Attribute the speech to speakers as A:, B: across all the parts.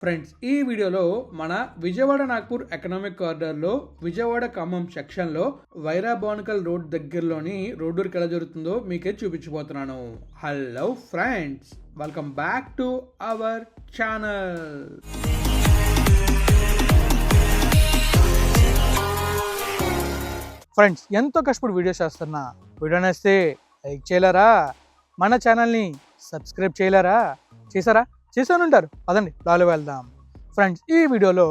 A: Friends, ఈ వీడియోలో మన విజయవాడ నాగ్పూర్ ఎకనామిక్ కారిడార్లో విజయవాడ ఖమ్మం సెక్షన్లో వైరా బాన్కల్ రోడ్ దగ్గరలోని రోడ్డు వర్క్ ఎలా జరుగుతుందో మీకే చూపించబోతున్నాను. Hello friends, welcome back to our channel.
B: Friends, ఎంతో కష్టపడి వీడియోస్ చేస్తున్నా. వీడియో నేస్తే లైక్ చేయలేరా? మన ఛానల్ని సబ్స్క్రైబ్ చేయలేరా? చేశానుంటారు. పదండి లాలో వెళ్దాం. ఫ్రెండ్స్, ఈ వీడియోలో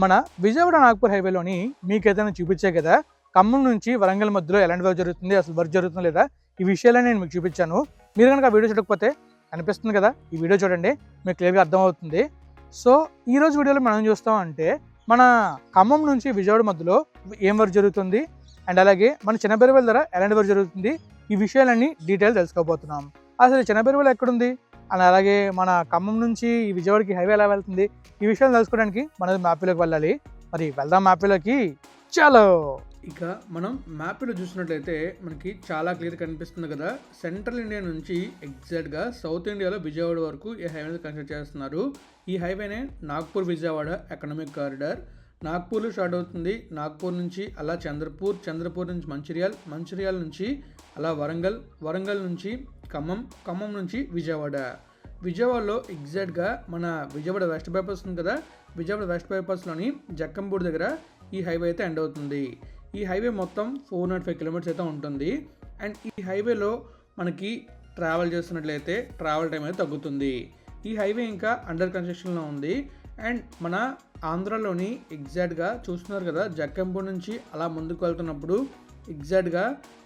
B: మన విజయవాడ నాగ్పూర్ హైవేలోని మీకైతే చూపించే కదా ఖమ్మం నుంచి వరంగల్ మధ్యలో ఎలాంటి వర్క్ జరుగుతుంది, అసలు వర్క్ జరుగుతుందో లేదా, ఈ విషయాలే నేను మీకు చూపించాను. మీరు కనుక ఆ వీడియో చూడకపోతే కనిపిస్తుంది కదా, ఈ వీడియో చూడండి, మీకు క్లియర్గా అర్థమవుతుంది. సో ఈరోజు వీడియోలో మనం చూస్తామంటే మన ఖమ్మం నుంచి విజయవాడ మధ్యలో ఏం వర్క్ జరుగుతుంది అండ్ అలాగే మన చిన్నబెరవెల ధర ఎలాంటి వర్క్ జరుగుతుంది, ఈ విషయాలన్నీ డీటెయిల్ తెలుసుకోబోతున్నాం. అసలు చిన్నబెరవెల ఎక్కడుంది అండ్ అలాగే మన ఖమ్మం నుంచి విజయవాడకి హైవే ఎలా వెళ్తుంది, ఈ విషయాలు తెలుసుకోవడానికి మనం మ్యాప్లోకి వెళ్ళాలి. మరి వెళ్దాం మ్యాప్లోకి. చలో.
A: ఇక మనం మ్యాప్లో చూసినట్లయితే మనకి చాలా క్లియర్ కనిపిస్తుంది కదా, సెంట్రల్ ఇండియా నుంచి ఎగ్జాక్ట్గా సౌత్ ఇండియాలో విజయవాడ వరకు ఈ హైవేని కన్స్ట్రక్ట్ చేస్తున్నారు. ఈ హైవేనే నాగ్పూర్ విజయవాడ ఎకనామిక్ కారిడార్. నాగ్పూర్లో స్టార్ట్ అవుతుంది. నాగ్పూర్ నుంచి అలా చంద్రపూర్ నుంచి మంచిర్యాల నుంచి అలా వరంగల్ నుంచి ఖమ్మం నుంచి విజయవాడలో ఎగ్జాక్ట్గా మన విజయవాడ వెస్ట్ బైపాస్ ఉంది కదా, విజయవాడ వెస్ట్ బైపాస్లోని జక్కంపూడి దగ్గర ఈ హైవే అయితే ఎండ్ అవుతుంది. ఈ హైవే మొత్తం 405 కిలోమీటర్స్ అయితే ఉంటుంది. అండ్ ఈ హైవేలో మనకి ట్రావెల్ చేస్తున్నట్లయితే ట్రావెల్ టైం అయితే తగ్గుతుంది. ఈ హైవే ఇంకా అండర్ కన్స్ట్రక్షన్లో ఉంది. అండ్ మన ఆంధ్రాలోని ఎగ్జాక్ట్గా చూస్తున్నారు కదా, జక్కంపూడి నుంచి అలా ముందుకు వెళ్తున్నప్పుడు ఎగ్జాక్ట్గా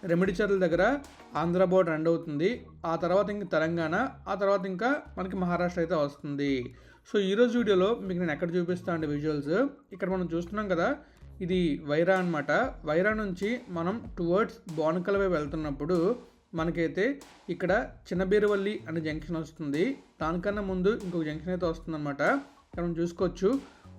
A: రెమిడిచర్ల దగ్గర ఆంధ్ర బోర్డర్ ఎండ్ అవుతుంది. ఆ తర్వాత ఇంకా తెలంగాణ, ఆ తర్వాత ఇంకా మనకి మహారాష్ట్ర అయితే వస్తుంది. సో ఈరోజు వీడియోలో మీకు నేను ఎక్కడ చూపిస్తాను అంటే విజువల్స్, ఇక్కడ మనం చూస్తున్నాం కదా, ఇది వైరా అనమాట. వైరా నుంచి మనం టువర్డ్స్ బాన్కల్ వైపు వెళ్తున్నప్పుడు మనకైతే ఇక్కడ చిన్నబీరవల్లి అనే జంక్షన్ వస్తుంది. దానికన్నా ముందు ఇంకొక జంక్షన్ అయితే వస్తుంది అనమాట. ఇక్కడ మనం చూసుకోవచ్చు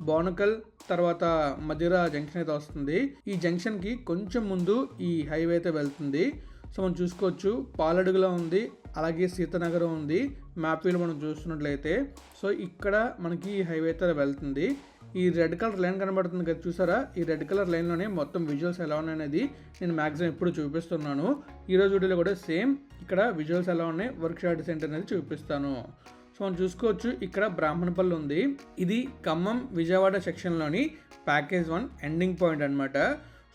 A: బానకల్ తర్వాత మధిర జంక్షన్ అయితే వస్తుంది. ఈ జంక్షన్కి కొంచెం ముందు ఈ హైవే అయితే వెళ్తుంది. సో మనం చూసుకోవచ్చు పాలడుగులో ఉంది, అలాగే సీతానగరం ఉంది మ్యాప్ వ్యూలో మనం చూస్తున్నట్లయితే. సో ఇక్కడ మనకి ఈ హైవే అయితే వెళ్తుంది. ఈ రెడ్ కలర్ లైన్ కనబడుతుంది కదా, చూసారా? ఈ రెడ్ కలర్ లైన్లోనే మొత్తం విజువల్స్ ఎలా ఉన్నాయనేది నేను మ్యాక్సిమం ఎప్పుడు చూపిస్తున్నాను. ఈరోజు వీడియోలో కూడా సేమ్ ఇక్కడ విజువల్స్ ఎలా ఉన్నాయి, వర్క్ షాట్ సెంటర్ అనేది చూపిస్తాను. సో మనం చూసుకోవచ్చు ఇక్కడ బ్రాహ్మణపల్లి ఉంది. ఇది ఖమ్మం విజయవాడ సెక్షన్లోని ప్యాకేజ్ 1 ఎండింగ్ పాయింట్ అనమాట.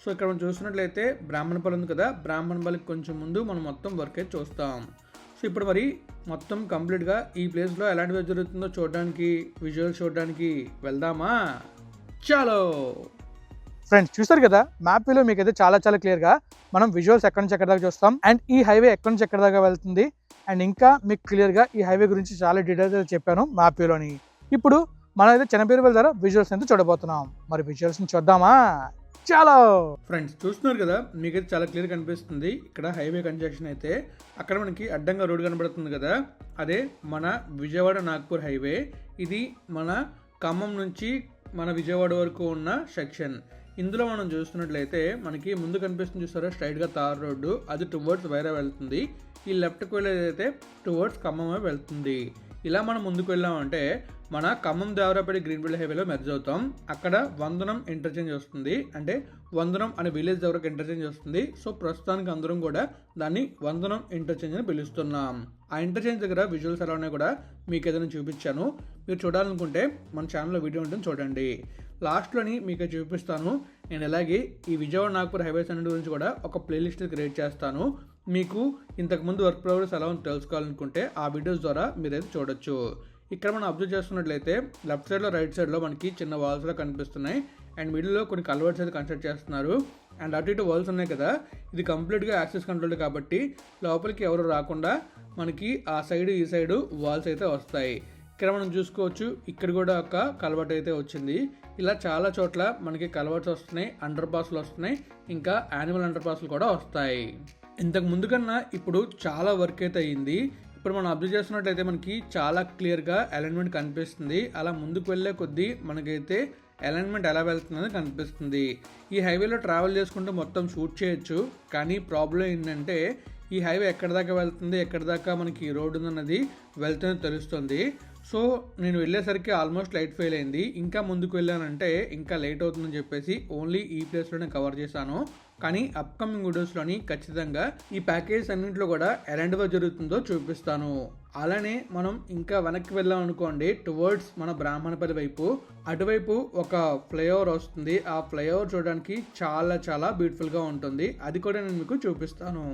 A: సో ఇక్కడ మనం చూసినట్లయితే బ్రాహ్మణపల్లి ఉంది కదా, బ్రాహ్మణపల్లికి కొంచెం ముందు మనం మొత్తం వర్క్ అయితే చూస్తాం. సో ఇప్పుడు మరి మొత్తం కంప్లీట్గా ఈ ప్లేస్లో ఎలాంటి వర్క్ జరుగుతుందో చూడడానికి, విజువల్స్ చూడడానికి వెళ్దామా? చలో.
B: ఫ్రెండ్స్, చూస్తారు కదా మ్యాప్లో మీకైతే చాలా క్లియర్గా మనం విజువల్స్ ఎక్కడి నుంచి ఎక్కడి దాకా చూస్తాం అండ్ ఈ హైవే ఎక్కడి నుంచి ఎక్కడి దాకా వెళ్తుంది అండ్ ఇంకా మీకు క్లియర్గా ఈ హైవే గురించి చాలా డీటెయిల్స్ చెప్పాను మ్యాప్లోని. ఇప్పుడు మనం అయితే చిన్నబీరవెల ద్వారా విజువల్స్ అయితే చూడబోతున్నాం. మరి విజువల్స్ని చూద్దామా? చాలా.
A: ఫ్రెండ్స్, చూస్తున్నారు కదా, మీకైతే చాలా క్లియర్ కనిపిస్తుంది. ఇక్కడ హైవే కన్స్ట్రక్షన్ అయితే అక్కడ మనకి అడ్డంగా రోడ్ కనబడుతుంది కదా, అదే మన విజయవాడ నాగ్పూర్ హైవే. ఇది మన ఖమ్మం నుంచి మన విజయవాడ వరకు ఉన్న సెక్షన్. ఇందులో మనం చూస్తున్నట్లయితే మనకి ముందు కనిపిస్తుంది, చూస్తారా, స్ట్రైట్గా తార్ రోడ్డు, అది టువర్డ్స్ వైరా వెళ్తుంది. ఈ లెఫ్ట్కి వెళ్ళేదైతే టువర్డ్స్ ఖమ్మం వెళ్తుంది. ఇలా మనం ముందుకు వెళ్ళామంటే మన ఖమ్మం దేవరాపేట గ్రీన్ఫీల్డ్ హైవేలో మెర్జ్ అవుతాం. అక్కడ వందనం ఇంటర్చేంజ్ వస్తుంది, అంటే వందనం అనే విలేజ్ దగ్గరకు ఇంటర్చేంజ్ వస్తుంది. సో ప్రస్తుతానికి అందరం కూడా దాన్ని వందనం ఇంటర్చేంజ్ అని పిలుస్తున్నాం. ఆ ఇంటర్చేంజ్ దగ్గర విజువల్స్ ఎలా ఉన్నాయి కూడా మీకు ఏదైనా చూపించాను. మీరు చూడాలనుకుంటే మన ఛానల్లో వీడియో ఉంటుంది, చూడండి. లాస్ట్లోని మీకు చూపిస్తాను. నేను అలాగే ఈ విజయవాడ నాగ్పూర్ హైవేస్ అన్నిటి గురించి కూడా ఒక ప్లేలిస్ట్ క్రియేట్ చేస్తాను. మీకు ఇంతకుముందు వర్క్ ప్రోగ్రెస్ ఎలా ఉందో తెలుసుకోవాలనుకుంటే ఆ వీడియోస్ ద్వారా మీరైతే చూడొచ్చు. ఇక్కడ మనం అబ్జర్వ్ చేస్తున్నట్లయితే లెఫ్ట్ సైడ్లో రైట్ సైడ్లో మనకి చిన్న వాల్స్లో కనిపిస్తున్నాయి అండ్ మిడిల్లో కొన్ని కల్వర్ట్స్ అయితే కన్స్ట్రక్ట్ చేస్తున్నారు. అండ్ అటు ఇటు వాల్స్ ఉన్నాయి కదా, ఇది కంప్లీట్గా యాక్సెస్ కంట్రోల్డ్ కాబట్టి లోపలికి ఎవరు రాకుండా మనకి ఆ సైడ్ ఈ సైడు వాల్స్ అయితే వస్తాయి. ఇక్కడ మనం చూసుకోవచ్చు ఇక్కడ కూడా ఒక కల్వర్ట్ అయితే వచ్చింది. ఇలా చాలా చోట్ల మనకి కల్వర్ట్స్ వస్తున్నాయి, అండర్ పాస్లు వస్తున్నాయి, ఇంకా యానిమల్ అండర్ పాస్లు కూడా వస్తాయి. ఇంతకు ముందు కన్నా ఇప్పుడు చాలా వర్క్ అయితే అయ్యింది. ఇప్పుడు మనం అబ్జర్వ్ చేస్తున్నట్లయితే మనకి చాలా క్లియర్గా అలైన్మెంట్ కనిపిస్తుంది. అలా ముందుకు వెళ్ళే కొద్దీ మనకైతే అలైన్మెంట్ ఎలా వెళ్తుందని కనిపిస్తుంది. ఈ హైవేలో ట్రావెల్ చేసుకుంటూ మొత్తం షూట్ చేయొచ్చు, కానీ ప్రాబ్లం ఏంటంటే ఈ హైవే ఎక్కడి దాకా వెళ్తుంది, ఎక్కడి దాకా మనకి రోడ్డు ఉందన్నది వెళ్తూనే తెలుస్తుంది. సో నేను వెళ్ళేసరికి ఆల్మోస్ట్ లైట్ ఫెయిల్ అయింది. ఇంకా ముందుకు వెళ్ళానంటే ఇంకా లేట్ అవుతుందని చెప్పేసి ఓన్లీ ఈ ప్లేస్లోనే కవర్ చేశాను. కానీ అప్కమింగ్ వీడియోస్లోని ఖచ్చితంగా ఈ ప్యాకేజ్ అన్నింటిలో కూడా ఎలాంటిగా జరుగుతుందో చూపిస్తాను. అలానే మనం ఇంకా వెనక్కి వెళ్ళాం అనుకోండి, టువర్డ్స్ మన బ్రాహ్మణపల్లి వైపు, అటువైపు ఒక ఫ్లైఓవర్ వస్తుంది. ఆ ఫ్లైఓవర్ చూడడానికి చాలా చాలా బ్యూటిఫుల్గా ఉంటుంది. అది కూడా నేను మీకు చూపిస్తాను.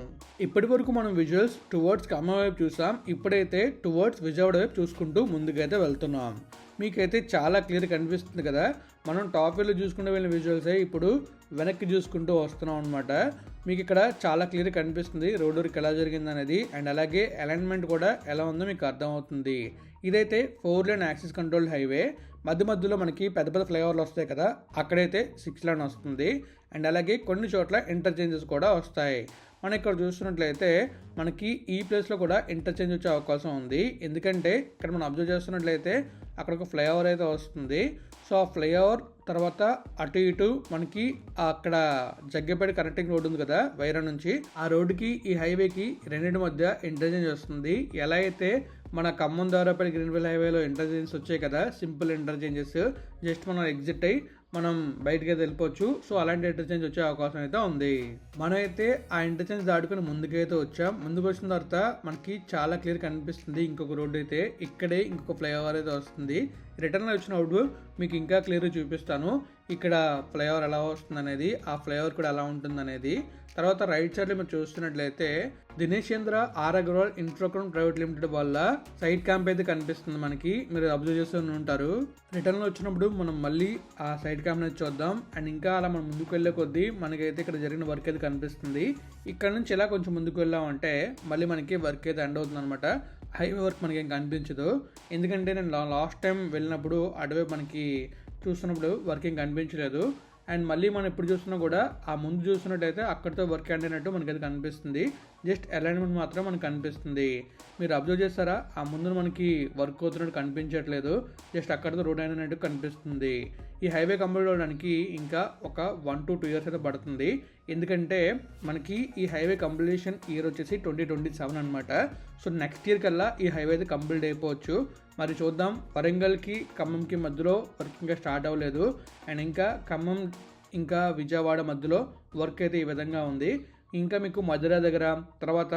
A: ఇప్పటి వరకు మనం విజువల్స్ టువర్డ్స్ ఖమ్మం వైపు చూసాం. ఇప్పుడైతే టువర్డ్స్ విజయవాడ వైపు చూసుకుంటూ ముందుకైతే వెళ్తున్నాం. మీకైతే చాలా క్లియర్ కనిపిస్తుంది కదా. మనం టాప్ వ్యూలో చూసుకుంటూ వెళ్ళిన విజువల్సే ఇప్పుడు వెనక్కి చూసుకుంటూ వస్తున్నాం అనమాట. మీకు ఇక్కడ చాలా క్లియర్ కనిపిస్తుంది రోడ్ వర్క్ ఎలా జరిగింది అనేది, అండ్ అలాగే అలైన్మెంట్ కూడా ఎలా ఉందో మీకు అర్థమవుతుంది. ఇదైతే 4 లేన్ యాక్సిస్ కంట్రోల్ హైవే. మధ్యలో మనకి పెద్ద పెద్ద ఫ్లైఓవర్లు వస్తాయి కదా, అక్కడైతే 6 లేన్ వస్తుంది. అండ్ అలాగే కొన్ని చోట్ల ఇంటర్చేంజెస్ కూడా వస్తాయి. మనం ఇక్కడ చూస్తున్నట్లయితే మనకి ఈ ప్లేస్లో కూడా ఇంటర్చేంజ్ వచ్చే అవకాశం ఉంది. ఎందుకంటే ఇక్కడ మనం అబ్జర్వ్ చేస్తున్నట్లయితే అక్కడ ఒక ఫ్లైఓవర్ అయితే వస్తుంది. సో ఆ ఫ్లైఓవర్ తర్వాత అటు ఇటు మనకి అక్కడ జగ్గేపేట కనెక్టింగ్ రోడ్ ఉంది కదా వైరా నుంచి, ఆ రోడ్డుకి ఈ హైవేకి రెండింటి మధ్య ఇంటర్చేంజ్ వస్తుంది. ఎలా అయితే మన ఖమ్మం దారాపల్లి గ్రీన్వెల్ హైవేలో ఇంటర్చేంజెస్ వచ్చాయి కదా, సింపుల్ ఇంటర్చేంజెస్, జస్ట్ మనం ఎగ్జిట్ అయ్యి మనం బయటకి అయితే వెళ్ళిపోవచ్చు. సో అలాంటి ఇంటర్చేంజ్ వచ్చే అవకాశం అయితే ఉంది. మనం అయితే ఆ ఇంటర్చేంజ్ దాటుకుని ముందుకైతే వచ్చాం. ముందుకు వచ్చిన తర్వాత మనకి చాలా క్లియర్ కనిపిస్తుంది ఇంకొక రోడ్డు అయితే, ఇక్కడే ఇంకొక ఫ్లైఓవర్ అయితే వస్తుంది. రిటర్న్లో వచ్చినప్పుడు మీకు ఇంకా క్లియర్గా చూపిస్తాను ఇక్కడ ఫ్లైఓవర్ ఎలా వస్తుంది అనేది, ఆ ఫ్లైఓవర్ కూడా ఎలా ఉంటుంది అనేది. తర్వాత రైట్ సైడ్లో మీరు చూస్తున్నట్లయితే దినేష్ చంద్ర ఆర్ అగర్వాల్ ఇన్ఫ్రాక్రోన్ ప్రైవేట్ లిమిటెడ్ వల్ల సైడ్ క్యాంప్ అయితే కనిపిస్తుంది మనకి, మీరు అబ్జర్వ్ చేస్తూ ఉంటారు. రిటర్న్లో వచ్చినప్పుడు మనం మళ్ళీ ఆ సైడ్ క్యాంప్ అనేది చూద్దాం. అండ్ ఇంకా అలా మనం ముందుకు వెళ్ళే కొద్దీ మనకైతే ఇక్కడ జరిగిన వర్క్ అయితే కనిపిస్తుంది. ఇక్కడ నుంచి ఇలా కొంచెం ముందుకు వెళ్ళామంటే మళ్ళీ మనకి వర్క్ అయితే ఎండ్ అవుతుంది అనమాట. హైవే వర్క్ మనకి ఏం కనిపించదు, ఎందుకంటే నేను లాస్ట్ టైం వెళ్ళినప్పుడు అటువైపు మనకి చూస్తున్నప్పుడు వర్క్ ఏం కనిపించలేదు. అండ్ మళ్ళీ మనం ఎప్పుడు చూస్తున్నా కూడా ఆ ముందు చూస్తున్నట్టయితే అక్కడితో వర్క్ ఎండ్ అయినట్టు మనకి అది కనిపిస్తుంది. జస్ట్ అలైన్మెంట్ మాత్రం మనకు కనిపిస్తుంది. మీరు అబ్జర్వ్ చేస్తారా, ఆ ముందు మనకి వర్క్ అవుతున్నట్టు కనిపించట్లేదు, జస్ట్ అక్కడితో రోడ్ అయినట్టు కనిపిస్తుంది. ఈ హైవే కంప్లీట్ అవ్వడానికి ఇంకా ఒక 1 to 2 years అయితే పడుతుంది. ఎందుకంటే మనకి ఈ హైవే కంప్లీషన్ ఇయర్ వచ్చేసి 2027 అనమాట. సో నెక్స్ట్ ఇయర్ కల్లా ఈ హైవే అయితే కంప్లీట్ అయిపోవచ్చు. మరి చూద్దాం. వరంగల్కి ఖమ్మంకి మధ్యలో వర్క్ ఇంకా స్టార్ట్ అవ్వలేదు. అండ్ ఇంకా ఖమ్మం ఇంకా విజయవాడ మధ్యలో వర్క్ అయితే ఈ విధంగా ఉంది. ఇంకా మీకు మధుర దగ్గర, తర్వాత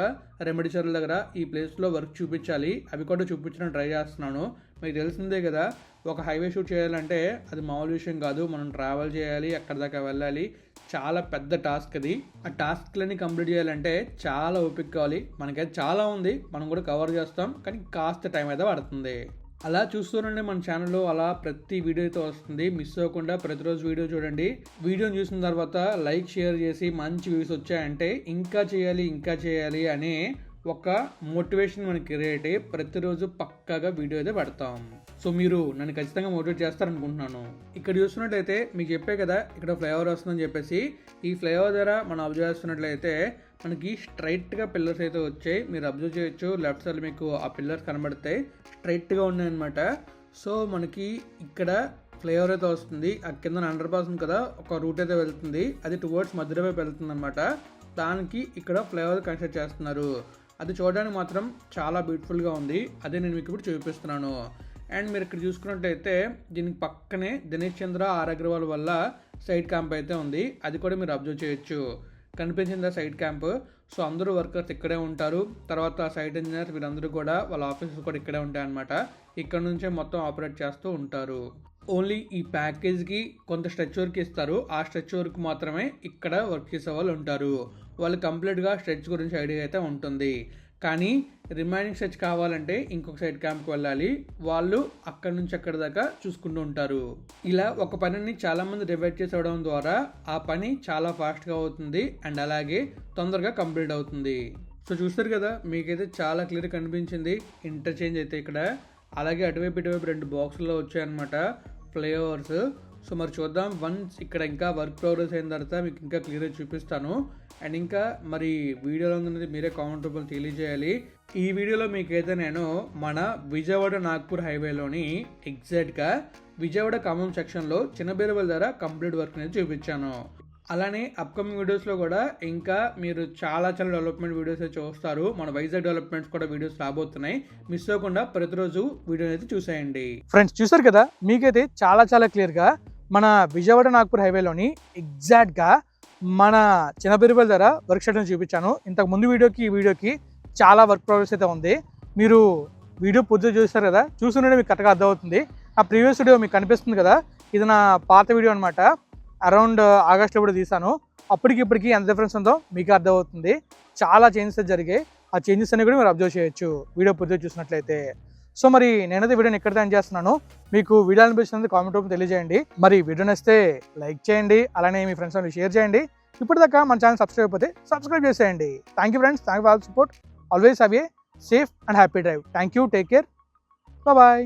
A: రెమెడిచర్ల దగ్గర ఈ ప్లేస్లో వర్క్ చూపించాలి. అవి కూడా చూపించడానికి ట్రై చేస్తున్నాను. మీకు తెలిసిందే కదా, ఒక హైవే షూట్ చేయాలంటే అది మామూలు విషయం కాదు. మనం ట్రావెల్ చేయాలి, అక్కడ దాకా వెళ్ళాలి, చాలా పెద్ద టాస్క్ అది. ఆ టాస్క్లన్నీ కంప్లీట్ చేయాలంటే చాలా ఓపిక కావాలి. మనకైతే చాలా ఉంది, మనం కూడా కవర్ చేస్తాం, కానీ కాస్త టైం అయితే పడుతుంది. అలా చూస్తూనండి మన ఛానల్లో అలా ప్రతి వీడియో అయితే వస్తుంది. మిస్ అవ్వకుండా ప్రతిరోజు వీడియో చూడండి. వీడియోని చూసిన తర్వాత లైక్ షేర్ చేసి మంచి వ్యూస్ వచ్చాయంటే ఇంకా చేయాలి అనే ఒక మోటివేషన్ మనకి క్రియేట్ అయ్యి ప్రతిరోజు పక్కాగా వీడియో అయితే పెడతాం. సో మీరు నన్ను ఖచ్చితంగా మోటివేట్ చేస్తారనుకుంటున్నాను. ఇక్కడ చూస్తున్నట్లయితే మీకు చెప్పే కదా ఇక్కడ ఫ్లైఓవర్ వస్తుందని చెప్పేసి, ఈ ఫ్లైఓవర్ ద్వారా మనం అబ్జర్వ్ చేస్తున్నట్లయితే మనకి స్ట్రైట్గా పిల్లర్స్ అయితే వచ్చాయి. మీరు అబ్జర్వ్ చేయొచ్చు, లెఫ్ట్ సైడ్ మీకు ఆ పిల్లర్స్ కనబడతాయి, స్ట్రైట్గా ఉన్నాయన్నమాట. సో మనకి ఇక్కడ ఫ్లైఓవర్ అయితే వస్తుంది. ఆ కింద అండర్ పాస్ ఉంది కదా, ఒక రూట్ అయితే వెళ్తుంది, అది టువర్డ్స్ మధ్య వైపు వెళ్తుంది అనమాట. దానికి ఇక్కడ ఫ్లైఓవర్ కన్స్ట్రక్ట్ చేస్తున్నారు. అది చూడడానికి మాత్రం చాలా బ్యూటిఫుల్గా ఉంది. అదే నేను మీకు ఇప్పుడు చూపిస్తున్నాను. అండ్ మీరు ఇక్కడ చూసుకున్నట్టయితే దీనికి పక్కనే దినేష్ చంద్ర ఆర్ అగర్వాల్ వల్ల సైడ్ క్యాంప్ అయితే ఉంది. అది కూడా మీరు అబ్జర్వ్ చేయొచ్చు, కనిపించిందా సైడ్ క్యాంప్. సో అందరూ వర్కర్స్ ఇక్కడే ఉంటారు. తర్వాత సైట్ ఇంజనీర్స్ వీరందరూ కూడా వాళ్ళ ఆఫీసెస్ కూడా ఇక్కడే ఉంటాయి అన్నమాట. ఇక్కడ నుంచే మొత్తం ఆపరేట్ చేస్తూ ఉంటారు. ఓన్లీ ఈ ప్యాకేజ్కి కొంత స్ట్రెచ్ వర్క్ ఇస్తారు. ఆ స్ట్రెచ్ వర్క్ మాత్రమే ఇక్కడ వర్క్ చేసే వాళ్ళు ఉంటారు. వాళ్ళు కంప్లీట్గా స్ట్రెచ్ గురించి ఐడియా అయితే ఉంటుంది. కానీ రిమైనింగ్ స్ట్రెచ్ కావాలంటే ఇంకొక సైడ్ క్యాంప్కి వెళ్ళాలి. వాళ్ళు అక్కడ నుంచి అక్కడ దాకా చూసుకుంటూ ఉంటారు. ఇలా ఒక పనిని చాలామంది డివైడ్ చేసి అవడం ద్వారా ఆ పని చాలా ఫాస్ట్గా అవుతుంది అండ్ అలాగే తొందరగా కంప్లీట్ అవుతుంది. సో చూస్తారు కదా, మీకైతే చాలా క్లియర్ కనిపించింది ఇంటర్చేంజ్ అయితే ఇక్కడ. అలాగే అటువైపు ఇటువైపు 2 బాక్సుల్లో వచ్చాయన్నమాట ఫ్లైఓవర్స్. సో మరి చూద్దాం. వన్స్ ఇక్కడ ఇంకా వర్క్ ప్రోగ్రెస్ అయిన తర్వాత మీకు ఇంకా క్లియర్గా చూపిస్తాను. అండ్ ఇంకా మరి వీడియోలో ఉన్నది మీరే కామెంట్ రూపంలో తెలియజేయాలి. ఈ వీడియోలో మీకైతే నేను మన విజయవాడ నాగ్పూర్ హైవేలోని ఎగ్జాక్ట్గా విజయవాడ ఖమ్మం సెక్షన్లో చిన్నబేరువల్ దగ్గర కంప్లీట్ వర్క్ అనేది చూపించాను. అలానే అప్కమింగ్ వీడియోస్లో కూడా ఇంకా మీరు చాలా డెవలప్మెంట్ వీడియోస్ అయితే చూస్తారు. మన వైజాగ్ డెవలప్మెంట్స్ కూడా వీడియోస్ రాబోతున్నాయి. మిస్ అవ్వకుండా ప్రతిరోజు వీడియోని అయితే చూసేయండి.
B: ఫ్రెండ్స్ చూసారు కదా, మీకైతే చాలా క్లియర్గా మన విజయవాడ నాగ్పూర్ హైవేలోని ఎగ్జాక్ట్గా మన చిన్నబిరుబల్ దగ్గర వర్క్ షెడ్యూల్ చూపించాను. ఇంతకు ముందు వీడియోకి ఈ వీడియోకి చాలా వర్క్ ప్రోగ్రెస్ అయితే ఉంది. మీరు వీడియో పూర్తిగా చూస్తారు కదా, చూస్తుంటే మీకు కరెక్ట్గా అర్థమవుతుంది. ఆ ప్రీవియస్ వీడియో మీకు కనిపిస్తుంది కదా, ఇది నా పాత వీడియో అనమాట. అరౌండ్ ఆగస్ట్లో కూడా తీసాను. అప్పటికి ఇప్పటికి ఎంత డిఫరెన్స్ ఉందో మీకు అర్థమవుతుంది. చాలా చేంజెస్ జరిగాయి. ఆ చేంజెస్ అన్ని కూడా మీరు అబ్జర్వ్ చేయొచ్చు వీడియో పూర్తిగా చూసినట్లయితే. సో మరి నేనైతే వీడియోని ఎక్కడ ఎండ్ చేస్తున్నాను. మీకు వీడియో అనిపిస్తుంది కామెంట్ రూపంలో తెలియజేయండి. మరి వీడియో నచ్చితే లైక్ చేయండి, అలానే మీ ఫ్రెండ్స్ అందరికీ షేర్ చేయండి. ఇప్పటిదాకా మన ఛానల్ సబ్స్క్రైబ్ అయిపోతే సబ్స్క్రైబ్ చేసేయండి. Thank you friends, thank you for all support. Always have a safe and happy drive. Thank you, take care, bye.